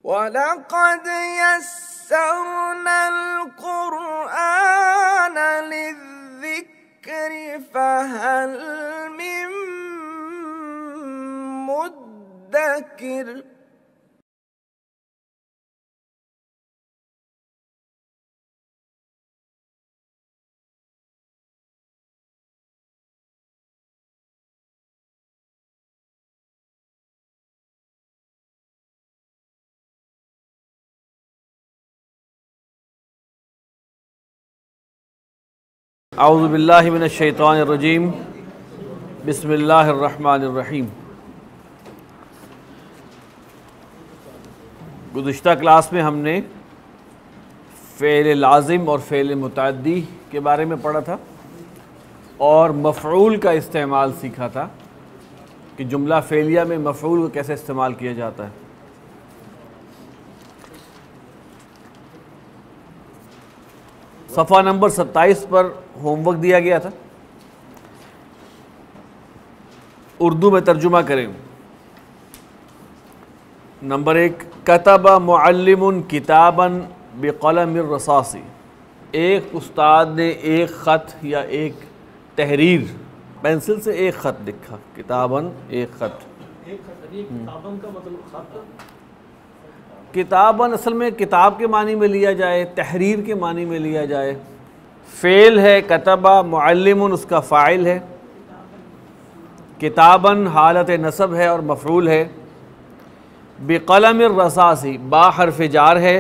وَلَقَدْ يَسَّرْنَا الْقُرْآنَ لِلذِّكْرِ فَهَلْ مِن مُّدَّكِرٍ۔ اعوذ باللہ من الشیطان الرجیم، بسم اللہ الرحمن الرحیم۔ گزشتہ کلاس میں ہم نے فعل لازم اور فعل متعدی کے بارے میں پڑھا تھا اور مفعول کا استعمال سیکھا تھا کہ جملہ فعلیہ میں مفعول کو کیسے استعمال کیا جاتا ہے۔ صفحہ نمبر 27 پر ہوم ورک دیا گیا تھا، اردو میں ترجمہ کریں۔ نمبر 1، کتب معلم کتابا بقلم الرصاص، ایک استاد نے ایک خط یا ایک تحریر پینسل سے ایک خط لکھا، کتاباً ایک خط۔ کتاباً کا مطلب خط، کتاباً اصل میں کتاب کے معنی میں لیا جائے، تحریر کے معنی میں لیا جائے۔ فعل ہے کتبہ، معلم اس کا فاعل ہے، کتاباً حالت نصب ہے اور مفعول ہے، بقلم الرصاص با حرف جار ہے،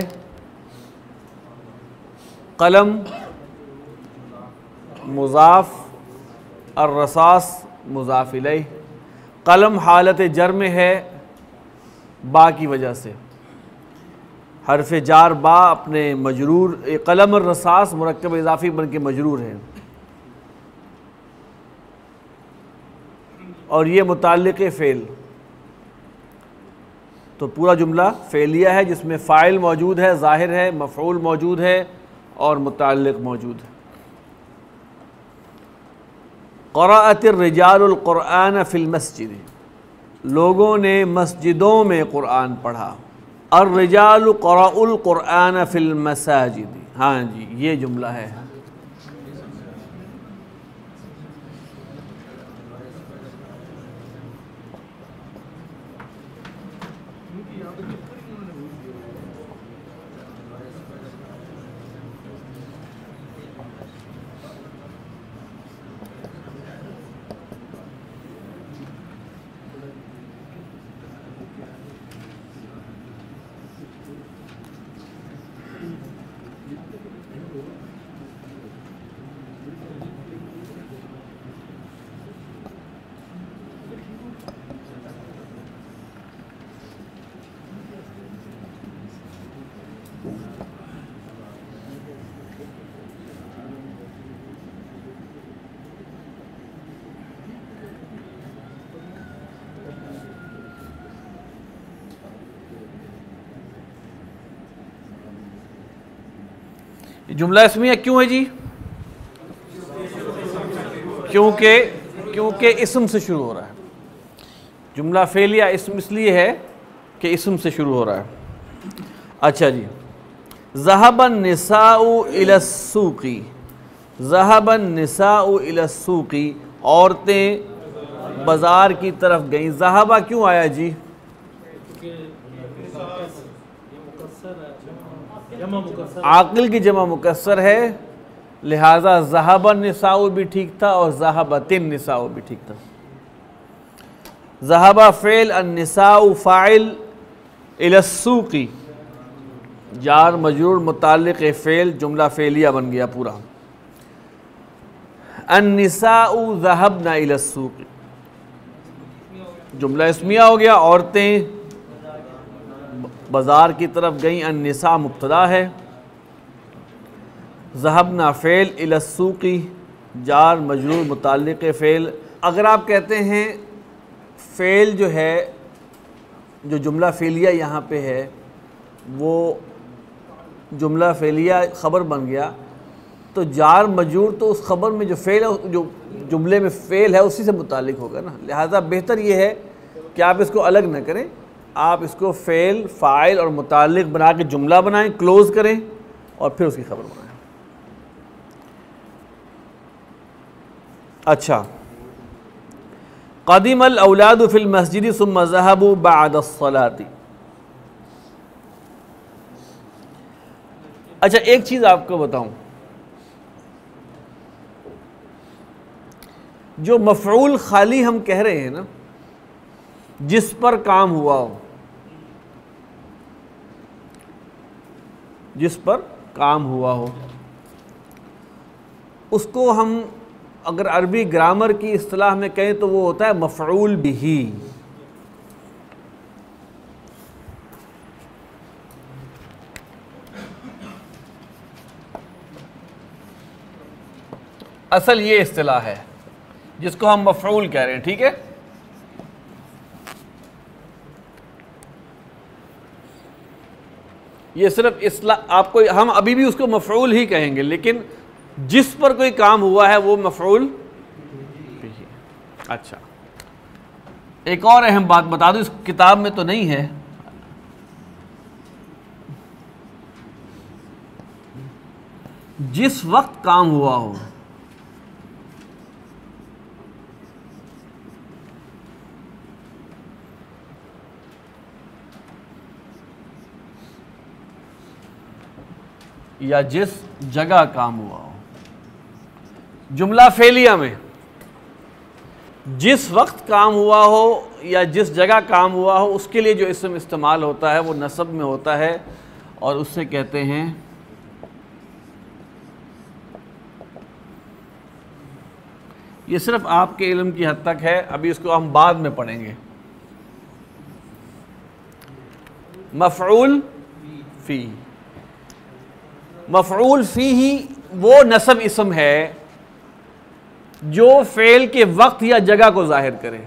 قلم مضاف، الرصاص مضاف الیہ۔ قلم حالت جر میں ہے با کی وجہ سے، حرف جار با اپنے مجرور، قلم الرصاص مرکب اضافی بن کے مجرور ہے، اور یہ متعلق فعل، تو پورا جملہ فعلیہ ہے جس میں فاعل موجود ہے، ظاہر ہے، مفعول موجود ہے اور متعلق موجود ہے۔ قرأت الرجال القرآن فی المسجد، لوگوں نے مسجدوں میں قرآن پڑھا۔ الرجال قرأوا القرآن فی المساجد، ہاں جی یہ جملہ ہے۔ جملہ اسمیہ کیوں ہے جی؟ کیونکہ اسم سے شروع ہو رہا ہے۔ جملہ فعلیہ اسم اس لیے ہے کہ اسم سے شروع ہو رہا ہے۔ اچھا جی، ذهب النساء الى السوق، ذهب النساء الى السوق، عورتیں بازار کی طرف گئیں۔ ذهب کیوں آیا جی؟ عاقل کی جمع مکسر ہے، لہٰذا ذهب النساء بھی ٹھیک تھا اور ذهبت النساء بھی ٹھیک تھا۔ ذهب فعل، النساء فاعل، الى السوق جار مجرور متعلق فعل، جملہ فعلیہ بن گیا پورا۔ النساء ذهبن الى السوق، جملہ اسمیہ ہو گیا، عورتیں بازار کی طرف گئیں۔ النساء مبتدا ہے، ذهبن فعل، الى السوق جار مجرور متعلق فعل۔ اگر آپ کہتے ہیں فعل جو ہے، جو جملہ فعلیہ یہاں پہ ہے وہ جملہ فعلیہ خبر بن گیا، تو جار مجرور تو اس خبر میں جو فعل ہے، جو جملے میں فعل ہے اسی سے متعلق ہوگا نا، لہٰذا بہتر یہ ہے کہ آپ اس کو الگ نہ کریں، آپ اس کو فعل، فاعل اور متعلق بنا کے جملہ بنائیں، کلوز کریں اور پھر اس کی خبر بنائیں. اچھا، قدم الاولاد فی المسجد ثم ذهبوا بعد الصلاة. اچھا ایک چیز آپ کو بتاؤں، جو مفعول خالی ہم کہہ رہے ہیں نا، جس پر کام ہوا ہو، جس پر کام ہوا ہو، اس کو ہم اگر عربی گرامر کی اصطلاح میں کہیں تو وہ ہوتا ہے مفعول بہ. اصل یہ اصطلاح ہے جس کو ہم مفعول کہہ رہے ہیں. ٹھیک ہے، یہ صرف اصطلاح آپ کو، ہم ابھی بھی اس کو مفعول ہی کہیں گے، لیکن جس پر کوئی کام ہوا ہے وہ مفعول بہ. اچھا ایک اور اہم بات بتا دوں، اس کتاب میں تو نہیں ہے، جس وقت کام ہوا ہو، یا جس جگہ کام ہوا ہو. جملہ فعلیہ میں جس وقت کام ہوا ہو یا جس جگہ کام ہوا ہو، اس کے لیے جو اسم استعمال ہوتا ہے وہ نصب میں ہوتا ہے، اور اس سے کہتے ہیں یہ صرف آپ کے علم کی حد تک ہے، ابھی اس کو ہم بعد میں پڑھیں گے. مفعول فی. مفعول فی ہی وہ نصب اسم ہے جو فعل کے وقت یا جگہ کو ظاہر کرے.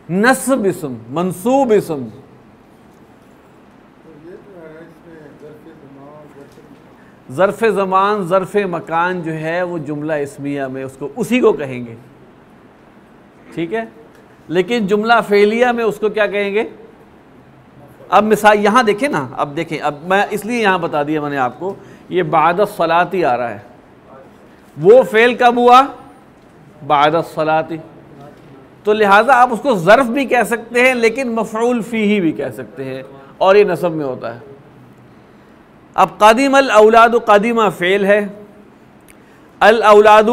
نصب اسم، منصوب اسم، ظرف زمان، ظرف مکان جو ہے وہ جملہ اسمیہ میں اس کو اسی کو کہیں گے. ٹھیک ہے، لیکن جملہ فعلیہ میں اس کو کیا کہیں گے؟ اب مثال یہاں دیکھیں نا، اب دیکھیں، اب میں اس لیے یہاں بتا دیا میں نے آپ کو، یہ بعد الصلاۃ آ رہا ہے، وہ فعل کب ہوا؟ بعد الصلاۃ. تو لہٰذا آپ اس کو ظرف بھی کہہ سکتے ہیں لیکن مفعول فیہ بھی کہہ سکتے ہیں، اور یہ نصب میں ہوتا ہے. اب قدیم الاولاد، قدیمہ فعل ہے، الاولاد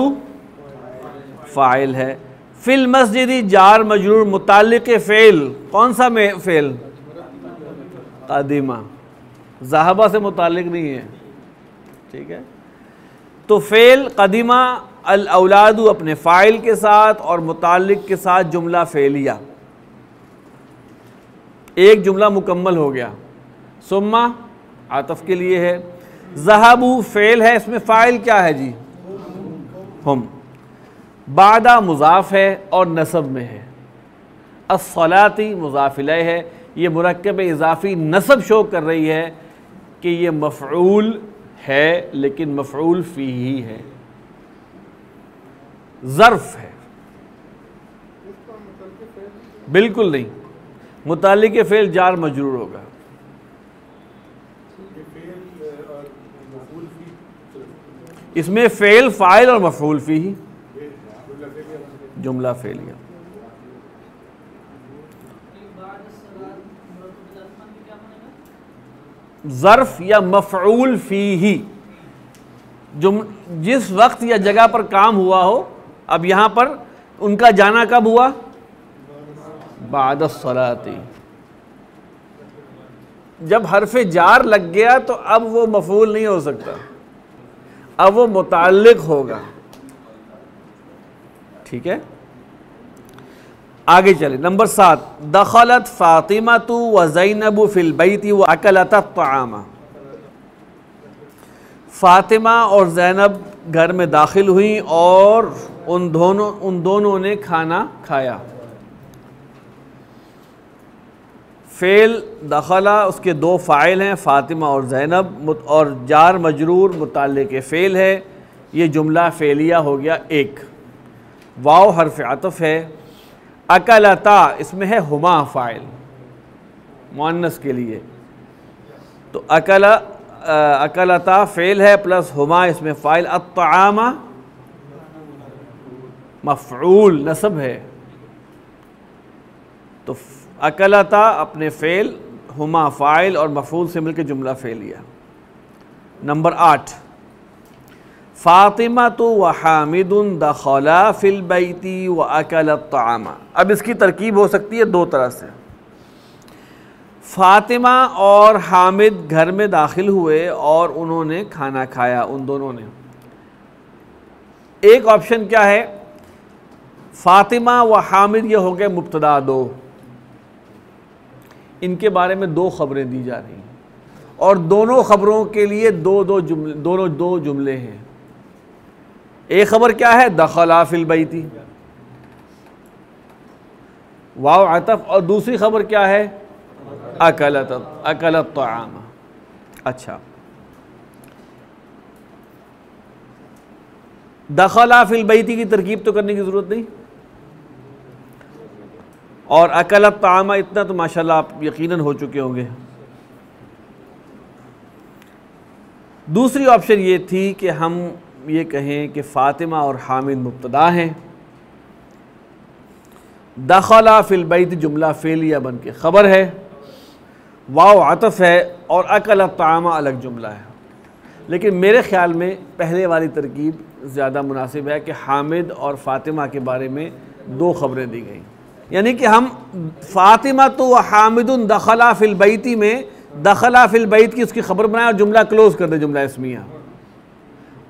فاعل ہے. فی المسجد جار مجرور متعلق فعل، کون سا فعل؟ قدیمہ، ذہبہ سے متعلق نہیں ہے. ٹھیک ہے، تو فعل قدیمہ الاولاد اپنے فاعل کے ساتھ اور متعلق کے ساتھ جملہ فعلیہ، ایک جملہ مکمل ہو گیا. ثم عطف کے لیے ہے. ذہبوا فعل ہے، اس میں فاعل کیا ہے جی؟ ہم. بعد مضاف ہے اور نصب میں ہے. الصلاۃ مضاف الیہ ہے. یہ مرکب اضافی نصب شو کر رہی ہے کہ یہ مفعول ہے لیکن مفعول فیہ ہے، ظرف ہے. بالکل نہیں، متعلق فعل جار مجرور ہوگا. اس میں فعل، فاعل اور مفعول فیہ، جملہ فعلیہ. ظرف یا مفعول فیہ، جس وقت یا جگہ پر کام ہوا ہو. اب یہاں پر ان کا جانا کب ہوا؟ بعد الصلاۃ. جب حرف جار لگ گیا تو اب وہ مفعول نہیں ہو سکتا، اب وہ متعلق ہوگا. ٹھیک ہے، آگے چلیں. نمبر 7، دخلت فاطمۃ و زینب فی البیت و اکلتا الطعام. فاطمہ اور زینب گھر میں داخل ہوئیں اور ان دونوں نے کھانا کھایا. فعل دخلہ، اس کے دو فاعل ہیں فاطمہ اور زینب، اور جار مجرور متعلق فعل ہے. یہ جملہ فعلیہ ہو گیا ایک. واو حرف عطف ہے. اکلتا اس میں ہے ہما فاعل. مؤنث کے لیے. تو اکلتا فعل ہے پلس ہما اس میں فاعل، الطعام مفعول نصب ہے. تو اکلتا اپنے فعل، ہما فاعل اور مفعول سے مل کے جملہ فعلیہ. نمبر 8 فاطمۃ وحامد دخلا فی البیت واکلا الطعام. اب اس کی ترکیب ہو سکتی ہے دو طرح سے. فاطمہ اور حامد گھر میں داخل ہوئے اور انہوں نے کھانا کھایا، ان دونوں نے. ایک آپشن کیا ہے، فاطمہ و حامد یہ ہو گئے مبتدا دو، ان کے بارے میں دو خبریں دی جا رہی ہیں اور دونوں خبروں کے لیے دو جملے ہیں. ایک خبر کیا ہے، دخلا فی البیت، واو عطف، اور دوسری خبر کیا ہے، اکلت الطعام. اچھا، دخلا فی البیت کی ترکیب تو کرنے کی ضرورت نہیں، اور اکل الطعام اتنا تو ماشاءاللہ آپ یقیناً ہو چکے ہوں گے. دوسری آپشن یہ تھی کہ ہم یہ کہیں کہ فاطمہ اور حامد مبتدا ہیں، دخلا فی البیت جملہ فعلیہ بن کے خبر ہے، واو عطف ہے، اور اکل الطعام الگ جملہ ہے. لیکن میرے خیال میں پہلے والی ترکیب زیادہ مناسب ہے کہ حامد اور فاطمہ کے بارے میں دو خبریں دی گئیں. یعنی کہ ہم فاطمہ تو حامد دخلا فی البیت میں دخلا فی البیت کی اس کی خبر بنائیں اور جملہ کلوز کر دیں، جملہ اسمیہ،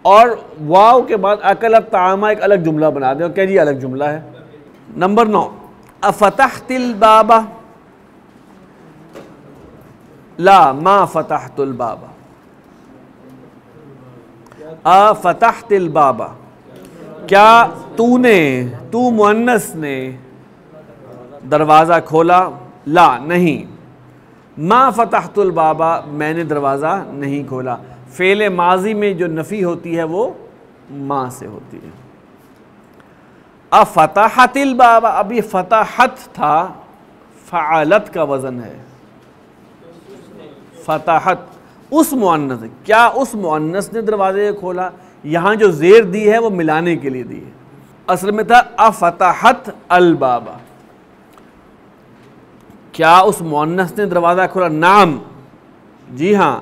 اور واو کے بعد اکل الطعام ایک الگ جملہ بنا دیں اور کہ جی الگ جملہ ہے. نمبر 9 افتحت الباب لا ما فتحت الباب. افتحت الباب، کیا تو مؤنث نے دروازہ کھولا؟ لا نہیں. ما فتحت الباب، میں نے دروازہ نہیں کھولا. فعل ماضی میں جو نفی ہوتی ہے وہ ما سے ہوتی ہے. افتحت الباب، اب یہ فتحت تھا، فعلت کا وزن ہے. فتحت اس مؤنث، کیا اس مؤنث نے دروازے کھولا؟ یہاں جو زیر دی ہے وہ ملانے کے لیے دی ہے، اصل میں تھا افتحت الباب. کیا اس مؤنث نے دروازہ کھولا؟ نعم، جی ہاں.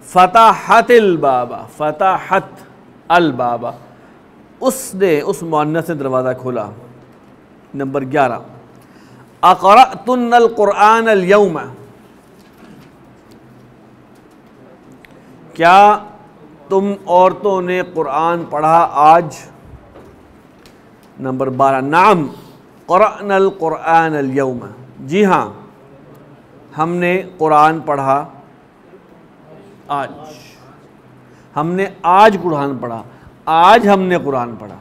فتحت الباب، فتحت الباب، اس مؤنث نے دروازہ کھولا. نمبر 11 اقرأتن القرآن اليوم، کیا تم عورتوں نے قرآن پڑھا آج؟ نمبر 12 نعم قرأنا القرآن اليوم، جی ہاں ہم نے قرآن پڑھا آج. ہم نے آج قرآن پڑھا، آج ہم نے قرآن پڑھا.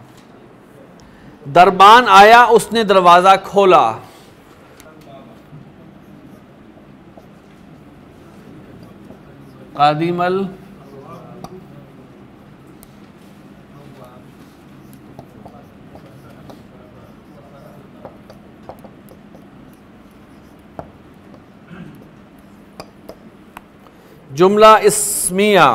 دربان آیا، اس نے دروازہ کھولا. قادم جملہ اسمیہ.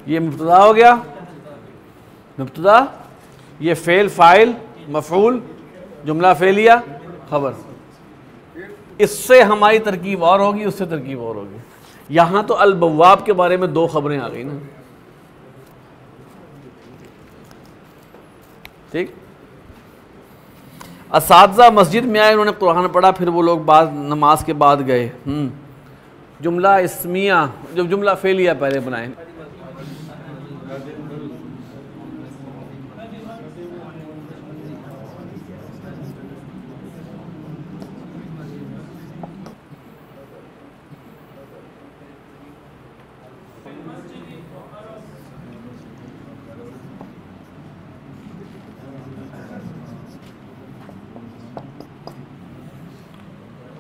یہ مبتدا ہو گیا، مبتدا، یہ فعل فاعل مفعول جملہ فعلیہ خبر. اس سے ہماری ترکیب اور ہوگی، اس سے ترکیب اور ہوگی. یہاں تو البواب کے بارے میں دو خبریں آ گئی نا، ٹھیک. اساتذہ مسجد میں آئے، انہوں نے قرآن پڑھا، پھر وہ لوگ بعد نماز کے بعد گئے. جملہ اسمیہ، جو جملہ فعلیہ پہلے بنائیں.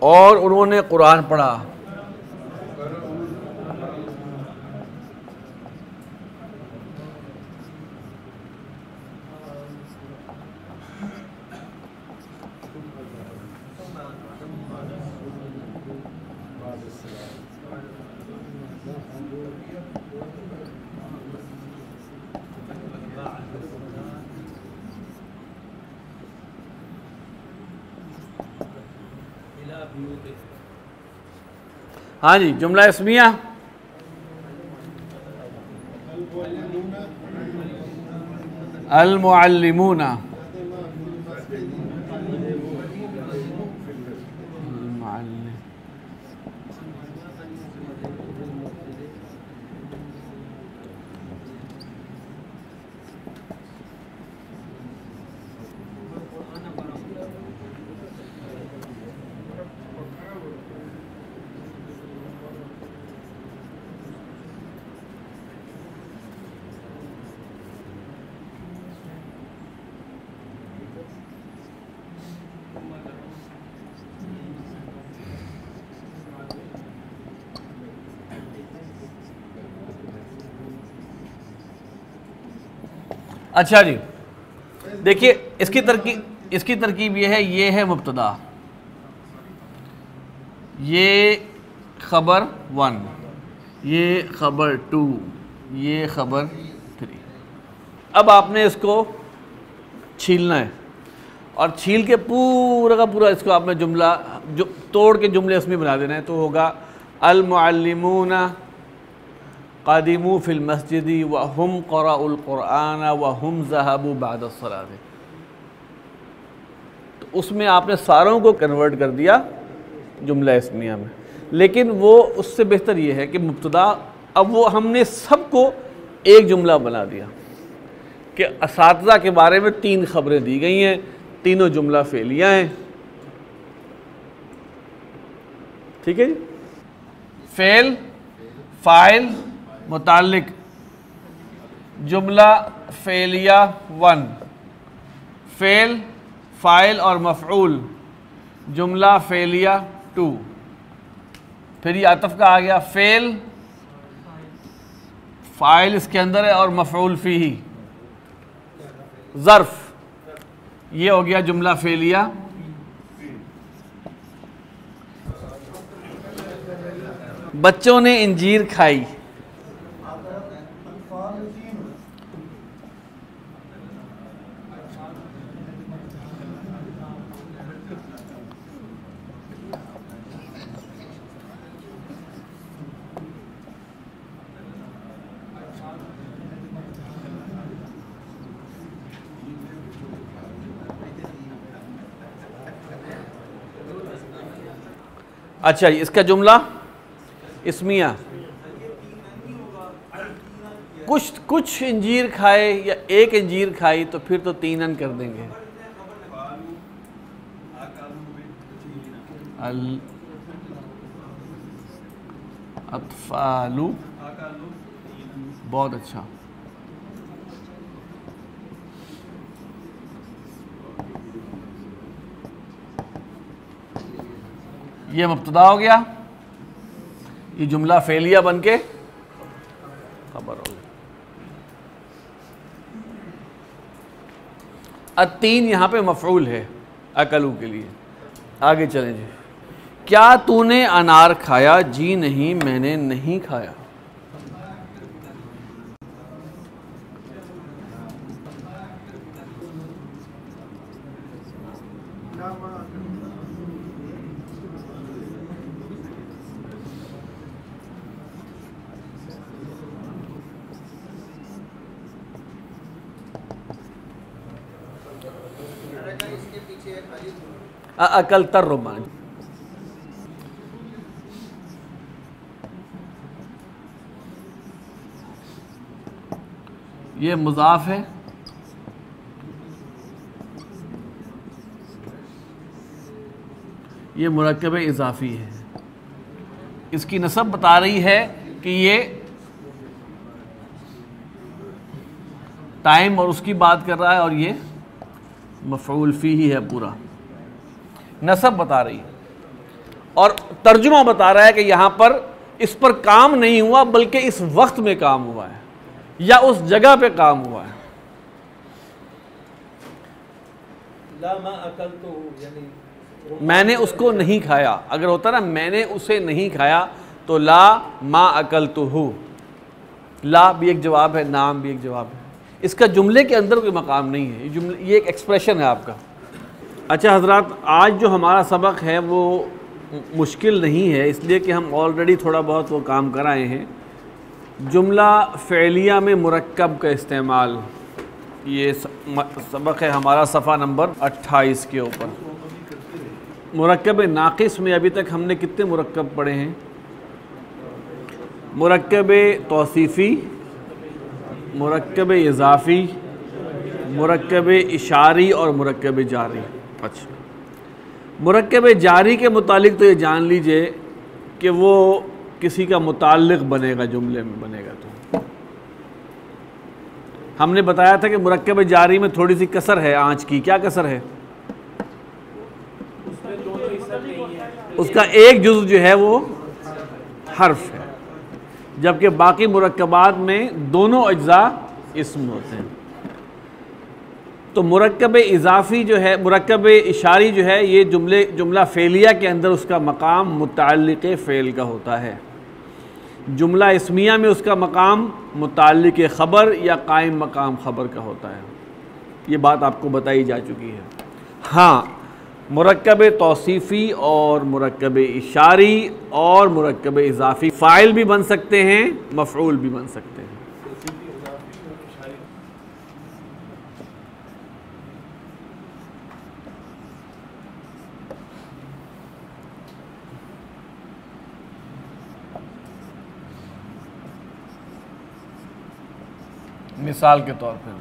اور انہوں نے قرآن پڑھا. ہاں جی، جملہ اسمیہ. المعلمون. اچھا جی، دیکھیے اس کی ترکیب یہ ہے مبتدا، یہ خبر 1، یہ خبر 2، یہ خبر 3. اب آپ نے اس کو چھیلنا ہے اور چھیل کے پورا کا پورا اس کو آپ نے جملہ توڑ کے جملے اس میں بنا دینا ہے. تو ہوگا المعلمون قادموا فی المسجد وهم قرأوا القرآن وهم ذهبوا بعد الصلاة. تو اس میں آپ نے ساروں کو کنورٹ کر دیا جملہ اسمیہ میں. لیکن وہ اس سے بہتر یہ ہے کہ مبتدا، اب وہ ہم نے سب کو ایک جملہ بنا دیا کہ اساتذہ کے بارے میں 3 خبریں دی گئی ہیں، تینوں جملہ فعلیہ ہیں. ٹھیک ہے جی. فعل، فاعل، متعلق. جملہ فعلیہ 1، فعل، فاعل اور مفعول. جملہ فعلیہ 2. پھر یہ عطف کا آ گیا، فعل، فاعل اس کے اندر ہے اور مفعول فیہ. ظرف، یہ ہو گیا جملہ فعلیہ. بچوں نے انجیر کھائی. اچھا اس کا جملہ اسمیہ، کچھ انجیر کھائے یا ایک انجیر کھائی تو پھر تو 3 کر دیں گے. الاطفال، بہت اچھا. یہ مبتدا ہو گیا، یہ جملہ فعلیہ بن کے خبر ہو گئی. التین یہاں پہ مفعول ہے اکلو کے لیے. آگے چلیں جی. کیا تو نے انار کھایا؟ جی نہیں، میں نے نہیں کھایا. اکل تر رومان، یہ مضاف ہے، یہ مرکب اضافی ہے. اس کی نسب بتا رہی ہے کہ یہ ٹائم اور اس کی بات کر رہا ہے، اور یہ مفعول فیہ ہے. پورا نسب بتا رہی ہے. اور ترجمہ بتا رہا ہے کہ یہاں پر اس پر کام نہیں ہوا بلکہ اس وقت میں کام ہوا ہے یا اس جگہ پہ کام ہوا ہے. لا ما اکلتہ یعنی میں نے اس کو نہیں کھایا. اگر ہوتا نا میں نے اسے نہیں کھایا تو لا ما اکلتہ، لا بھی ایک جواب ہے، نام بھی ایک جواب ہے. اس کا جملے کے اندر کوئی مقام نہیں ہے، یہ ایک ایکسپریشن ہے آپ کا. اچھا حضرات، آج جو ہمارا سبق ہے وہ مشکل نہیں ہے، اس لیے کہ ہم آلریڈی تھوڑا بہت وہ کام کر آئے ہیں. جملہ فعلیہ میں مرکب کا استعمال، یہ سبق ہے ہمارا صفحہ نمبر 28 کے اوپر. مرکب ناقص میں ابھی تک ہم نے کتنے مرکب پڑھے ہیں؟ مرکب توصیفی، مرکب اضافی، مرکب اشاری اور مرکب جاری. اچھا، مرکب جاری کے متعلق تو یہ جان لیجئے کہ وہ کسی کا متعلق بنے گا، جملے میں بنے گا. تو ہم نے بتایا تھا کہ مرکب جاری میں تھوڑی سی کسر ہے آنچ کی. کیا کسر ہے؟ اس کا ایک جزء جو ہے وہ حرف ہے، جبکہ باقی مرکبات میں دونوں اجزاء اسم ہوتے ہیں. تو مرکب اضافی جو ہے، مرکب اشاری جو ہے، یہ جملہ فعلیہ کے اندر اس کا مقام متعلق فعل کا ہوتا ہے. جملہ اسمیہ میں اس کا مقام متعلق خبر یا قائم مقام خبر کا ہوتا ہے. یہ بات آپ کو بتائی جا چکی ہے. ہاں، مرکب توصیفی اور مرکب اشاری اور مرکب اضافی فاعل بھی بن سکتے ہیں، مفعول بھی بن سکتے ہیں. مثال کے طور پر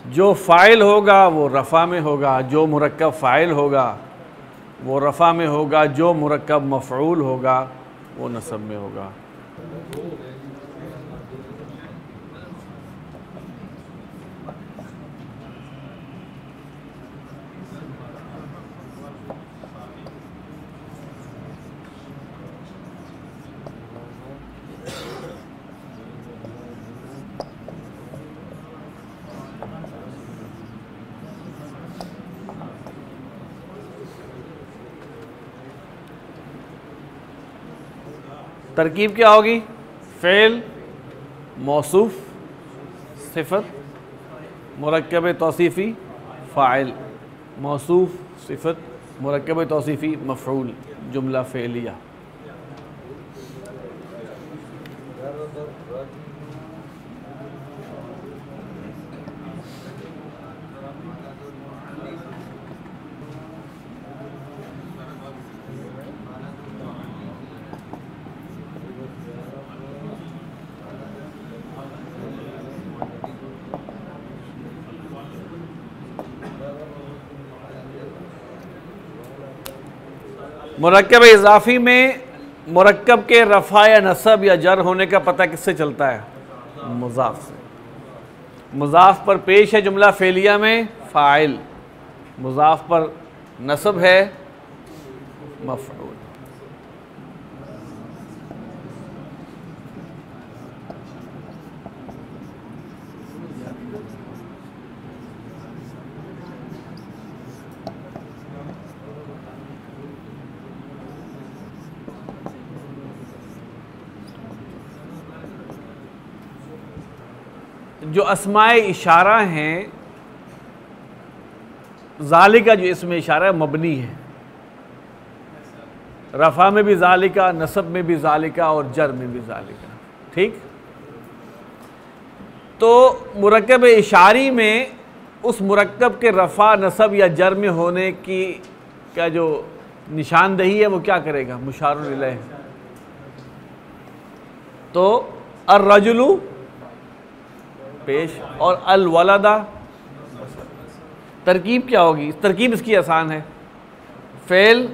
جو فاعل ہوگا وہ رفع میں ہوگا، جو مرکب فاعل ہوگا وہ رفع میں ہوگا، جو مرکب مفعول ہوگا وہ نصب میں ہوگا. ترکیب کیا ہوگی؟ فعل، موصوف، صفت، مرکب توصیفی، فاعل، موصوف، صفت، مرکب توصیفی، مفعول، جملہ فعلیہ. مرکب اضافی میں مرکب کے رفع یا نصب یا جر ہونے کا پتہ کس سے چلتا ہے؟ مضاف سے. مضاف پر پیش ہے جملہ فعلیہ میں فاعل، مضاف پر نصب ہے مفعول. جو اسماء اشارہ ہیں، ذالکہ جو اسم اشارہ ہے مبنی ہے، رفع میں بھی ذالکہ، نصب میں بھی ذالکہ اور جر میں بھی ذالکہ. ٹھیک، تو مرکب اشاری میں اس مرکب کے رفع نصب یا جر میں ہونے کی کیا جو نشاندہی ہے وہ کیا کرے گا؟ مشار الیہ. تو الرجل پیش اور الولدہ ترکیب کیا ہوگی؟ ترکیب اس کی آسان ہے. فعل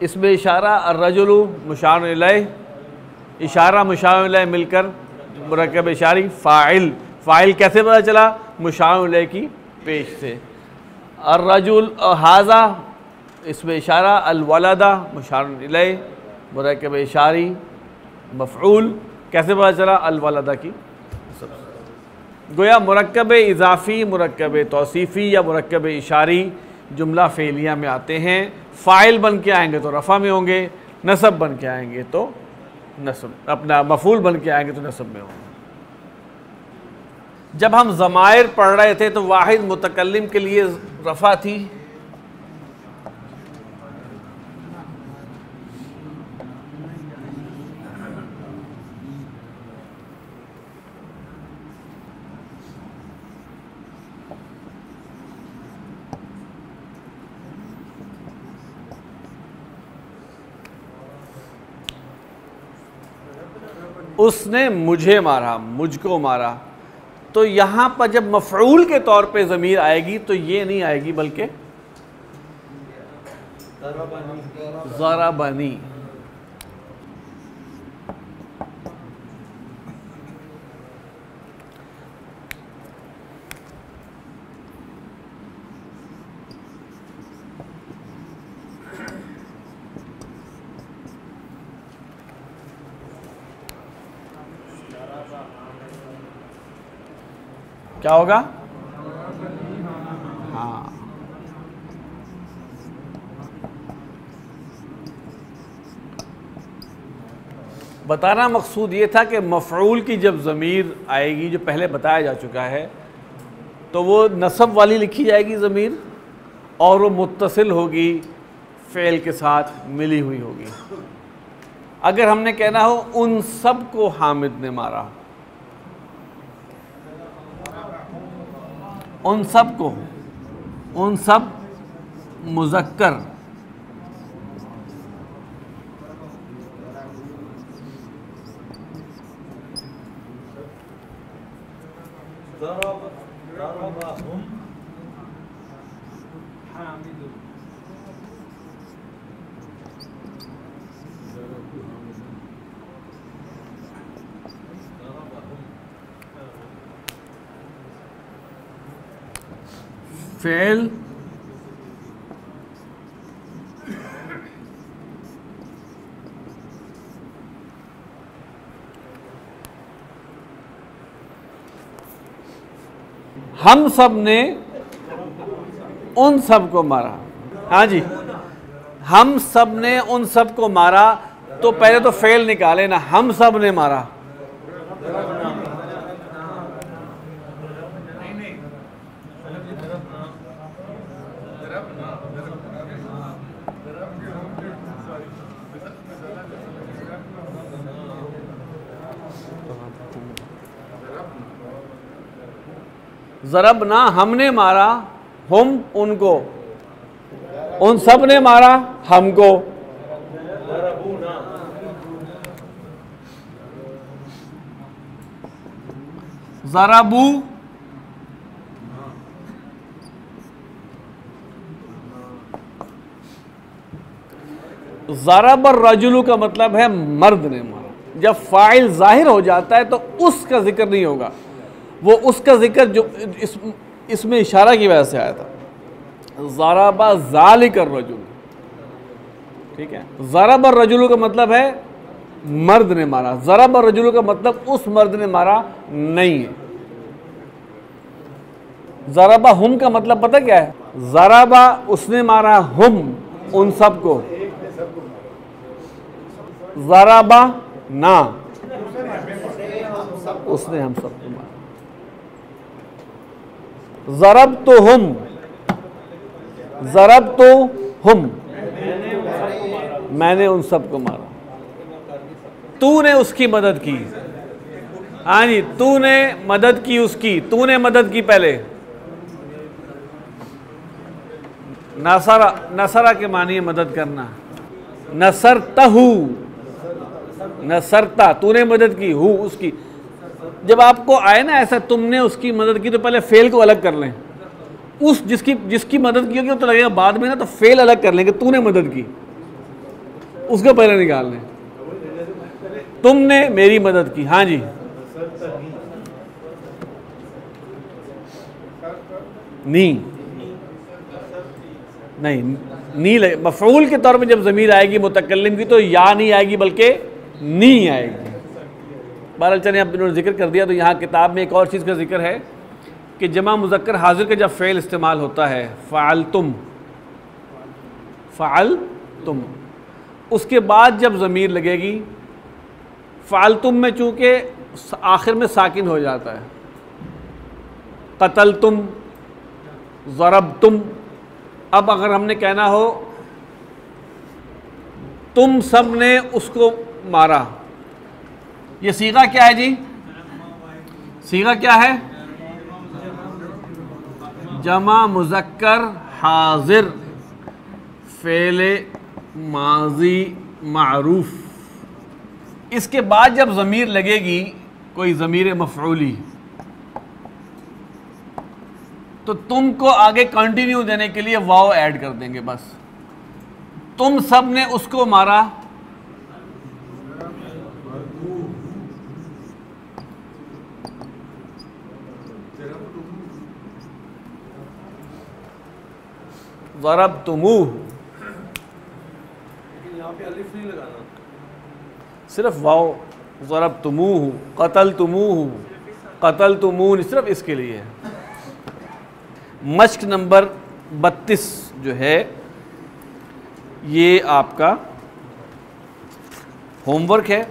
اسم اشارہ الرجل مشار الیہ، اشارہ مشار الیہ مل کر مرکب اشاری فاعل. فاعل کیسے پتہ چلا؟ مشار الیہ کی پیش سے. الرجل ھذا اسم اشارہ، الولدہ مشار الیہ مرکب اشاری مفعول. کیسے پتہ چلا؟ الولدہ کی. گویا مرکب اضافی، مرکب توصیفی یا مرکب اشاری جملہ فعلیہ میں آتے ہیں. فاعل بن کے آئیں گے تو رفع میں ہوں گے، نصب بن کے آئیں گے تو نصب، اپنا مفعول بن کے آئیں گے تو نصب میں ہوں گے. جب ہم ضمائر پڑھ رہے تھے تو واحد متکلم کے لیے رفع تھی، اس نے مجھے مارا، مجھ کو مارا. تو یہاں پر جب مفعول کے طور پہ ضمیر آئے گی تو یہ نہیں آئے گی بلکہ ضربنی. کیا ہوگا؟ ہاں، بتانا مقصود یہ تھا کہ مفعول کی جب ضمیر آئے گی، جو پہلے بتایا جا چکا ہے، تو وہ نصب والی لکھی جائے گی ضمیر، اور وہ متصل ہوگی، فعل کے ساتھ ملی ہوئی ہوگی. اگر ہم نے کہنا ہو ان سب کو حامد نے مارا، ان سب کو، ان سب مذکر، ضربهم حامد. فعل ہم سب نے ان سب کو مارا. ہاں جی، ہم سب نے ان سب کو مارا. تو پہلے تو فعل نکالے نا، ہم سب نے مارا. ضربنا ہم نے مارا، ہم ان کو، ان سب نے مارا ہم کو. ضربو ضرب الرجل کا مطلب ہے مرد نے مارا. جب فاعل ظاہر ہو جاتا ہے تو اس کا ذکر نہیں ہوگا، وہ اس کا ذکر جو اس میں اشارہ کی وجہ سے آیا تھا. ضرب ذالک الرجل، ٹھیک ہے. ضرب الرجل کا مطلب ہے مرد نے مارا، ضرب الرجل کا مطلب اس مرد نے مارا نہیں ہے. ضرب ہم کا مطلب پتہ کیا ہے؟ ضرب اس نے مارا ہم ان سب کو، ضرب نا اس نے ہم سب کو مارا. ضرب تو ہم، ضرب تو ہم میں نے ان سب کو مارا. تو نے اس کی مدد کی. ہاں جی، تو نے مدد کی اس کی، تو نے مدد کی پہلے. نصرہ کے معنی ہے مدد کرنا. نصرتہو، نصرتا، تو نے مدد کی، ہو اس کی. جب آپ کو آئے نا ایسا تم نے اس کی مدد کی تو پہلے فعل کو الگ کر لیں. اس جس کی مدد کی ہوگی تو لگے گا بعد میں نا، تو فعل الگ کر لیں کہ تو نے مدد کی، اس کو پہلے نکال لیں. تم نے میری مدد کی. ہاں جی، نہیں مفعول کے طور پہ جب ضمیر آئے گی متکلم کی تو یا نہیں آئے گی بلکہ نی آئے گی. بہرحال چلیں اب انہوں نے ذکر کر دیا تو یہاں کتاب میں ایک اور چیز کا ذکر ہے کہ جمع مذکر حاضر کا جب فعل استعمال ہوتا ہے فعلتم، فعلتم، اس کے بعد جب ضمیر لگے گی فعلتم میں چونکہ آخر میں ساکن ہو جاتا ہے. قتلتم، ضربتم. اب اگر ہم نے کہنا ہو تم سب نے اس کو مارا، یہ صیغہ کیا ہے جی؟ صیغہ کیا ہے؟ جمع مذکر حاضر، فعل ماضی معروف. اس کے بعد جب ضمیر لگے گی کوئی ضمیر مفعولی تو تم کو آگے کنٹینیو دینے کے لیے واو ایڈ کر دیں گے. بس تم سب نے اس کو مارا. ضربتموہ، یہاں پہ الف نہیں لگانا، صرف واو. ضربتموہ، قتلتموہ، قتلتمون، صرف اس کے لیے. مشق نمبر 32 جو ہے یہ آپ کا ہوم ورک ہے،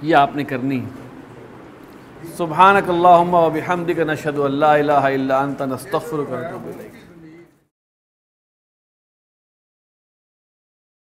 یہ آپ نے کرنی. سبحانک اللہم و بحمدک نشہد ان لا الہ الا انت نستغفرک و نتوب الیک.